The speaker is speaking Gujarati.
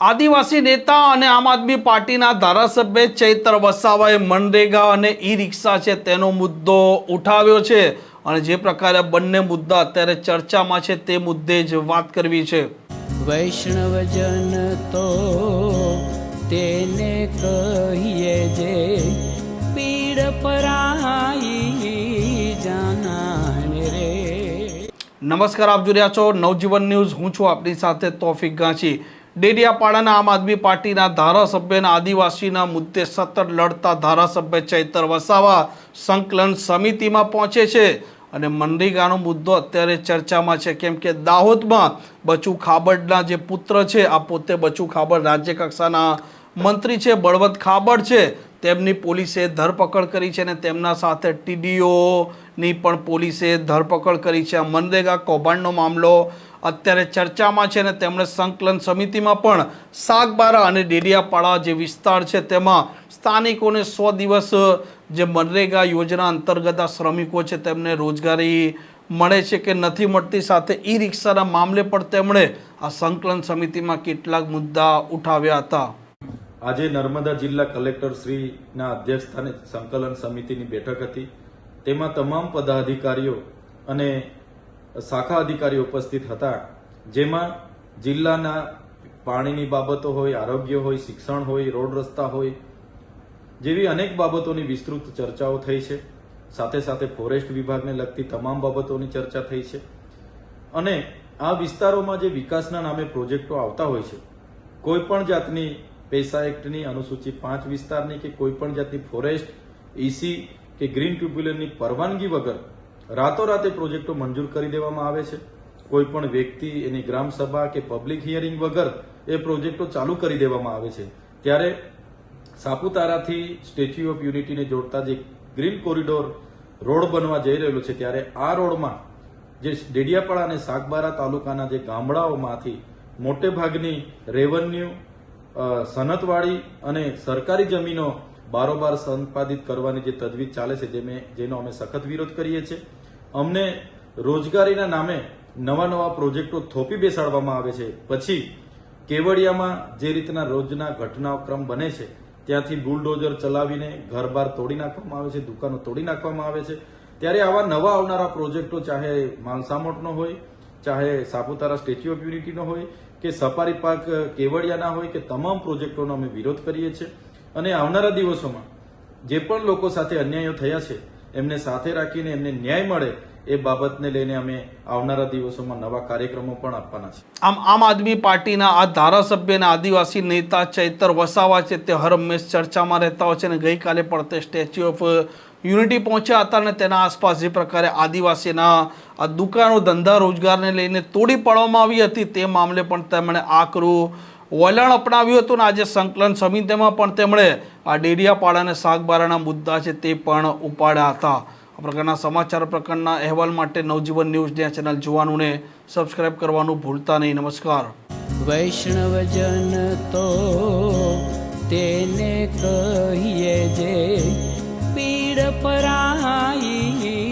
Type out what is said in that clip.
આદિવાસી નેતા અને આમ આદમી પાર્ટીના ધારાસભ્ય ચૈતર વસાવાએ મનરેગા અને ઈ રિક્ષા છે તેનો મુદ્દો ઉઠાવ્યો છે અને જે પ્રકારે બંને મુદ્દા અત્યારે ચર્ચામાં છે તે મુદ્દે જ વાત કરવી છે। વૈષ્ણવજન તો તેને કહીએ જે પીડ પરાઈ જાનાને રે। નમસ્કાર, આપ જોઈ રહ્યા છો નવજીવન ન્યૂઝ। હું છું આપની સાથે તોફિક ગાંચી। ડેડિયાપાડાના આમ આદમી પાર્ટીના ધારાસભ્યના આદિવાસીના મુદ્દે સતત લડતા ધારાસભ્ય ચૈતર વસાવા સંકલન સમિતિમાં પહોંચે છે અને મનરેગાનો મુદ્દો અત્યારે ચર્ચામાં છે, કેમ કે દાહોદમાં બચુ ખાબડના જે પુત્ર છે, આ પોતે બચુ ખાબડ રાજ્ય કક્ષાના મંત્રી છે, બળવંત ખાબડ છે, તેમની પોલીસે ધરપકડ કરી છે અને તેમના સાથે ટીડીઓની પણ પોલીસે ધરપકડ કરી છે। આ મનરેગા કૌભાંડનો મામલો અત્યારે ચર્ચામાં છે અને તેમણે સંકલન સમિતિમાં પણ સાગબારા અને ડેડિયાપાડા જે વિસ્તાર છે તેમાં સ્થાનિકોને 100 દિવસ જે મનરેગા યોજના અંતર્ગત આ શ્રમિકો છે તેમને રોજગારી મળે છે કે નથી મળતી, સાથે ઈ રિક્ષાના મામલે પણ તેમણે આ સંકલન સમિતિમાં કેટલાક મુદ્દા ઉઠાવ્યા હતા। આજે નર્મદા જિલ્લા કલેક્ટર શ્રીના અધ્યક્ષસ્થાને સંકલન સમિતિની બેઠક હતી। તેમાં તમામ પદાધિકારીઓ અને શાખા અધિકારીઓ ઉપસ્થિત હતા, જેમાં જિલ્લાના પાણીની બાબતો હોય, આરોગ્ય હોય, શિક્ષણ હોય, રોડ રસ્તા હોય જેવી અનેક બાબતોની વિસ્તૃત ચર્ચાઓ થઈ છે। સાથે સાથે ફોરેસ્ટ વિભાગને લગતી તમામ બાબતોની ચર્ચા થઈ છે અને આ વિસ્તારોમાં જે વિકાસના નામે પ્રોજેક્ટો આવતા હોય છે, કોઈ પણ જાતની પૈસા એક્ટની અનુસૂચિ 5 વિસ્તારની કે કોઈ પણ જાતની ફોરેસ્ટ, ઈસી કે ગ્રીન ટ્રિબ્યુનલની પરવાનગી વગર રાતોરાતે પ્રોજેક્ટો મંજૂર કરી દેવામાં આવે છે। કોઈ પણ વ્યક્તિ એની ગ્રામ સભા કે પબ્લિક હિયરિંગ વગર એ પ્રોજેક્ટો ચાલુ કરી દેવામાં આવે છે। ત્યારે સાપુતારાથી સ્ટેચ્યુ ઓફ યુનિટીને જોડતા જે ગ્રીન કોરિડોર રોડ બનવા જઈ રહેલો છે, ત્યારે આ રોડમાં જે ડેડિયાપાડા અને સાગબારા તાલુકાના જે ગામડાઓમાંથી મોટે ભાગની રેવન્યુ, સનતવાડી અને સરકારી જમીનો બારોબાર સંપાદિત કરવાની જે તજવીજ ચાલે છે, જેનો અમે સખત વિરોધ કરીએ છીએ। અમને રોજગારીના નામે નવા પ્રોજેક્ટો થોપી બેસાડવામાં આવે છે, પછી કેવડિયામાં જે રીતના રોજના ઘટનાક્રમ બને છે ત્યાંથી બુલડોઝર ચલાવીને ઘર-બાર તોડી નાખવામાં આવે છે, દુકાનો તોડી નાખવામાં આવે છે। ત્યારે આવા નવા આવનારા પ્રોજેક્ટો ચાહે માલસામોટનો હોય, ચાહે સાપુતારા સ્ટેચ્યુ ઓફ યુનિટીનો હોય કે સફારી પાર્ક કેવડિયાના હોય કે તમામ પ્રોજેક્ટોનો અમે વિરોધ કરીએ છીએ અને આવનારા દિવસોમાં જે પણ લોકો સાથે અન્યાયો થયા છે એમને સાથે રાખીને એમને ન્યાય મળે એ બાબતને લઈને અમે આવનારા દિવસોમાં નવા કાર્યક્રમો પણ આપવાના છે। આમ આદમી પાર્ટીના આ ધારાસભ્ય અને આદિવાસી નેતા ચૈતર વસાવા છે તે હર હંમેશ ચર્ચામાં રહેતા હોય છે અને ગઈકાલે પણ તે સ્ટેચ્યુ ઓફ યુનિટી પહોંચ્યા હતા અને તેના આસપાસ જે પ્રકારે આદિવાસીના આ દુકાનો, ધંધા, રોજગારને લઈને તોડી પાડવામાં આવી હતી તે મામલે પણ તેમણે આકરું વલણ અપનાવ્યું હતું અને આજે સંકલન સમિતિમાં પણ તેમણે આ ડેડિયાપાડા અને સાગબારાના મુદ્દા છે તે પણ ઉપાડ્યા હતા। આ પ્રકારના સમાચાર, પ્રકારના અહેવાલ માટે નવજીવન ન્યૂઝની આ ચેનલ જોવાનું ને સબસ્ક્રાઇબ કરવાનું ભૂલતા નહીં। નમસ્કાર। વૈષ્ણવજન તો તેને કહીએ જે પીડ પરાઈ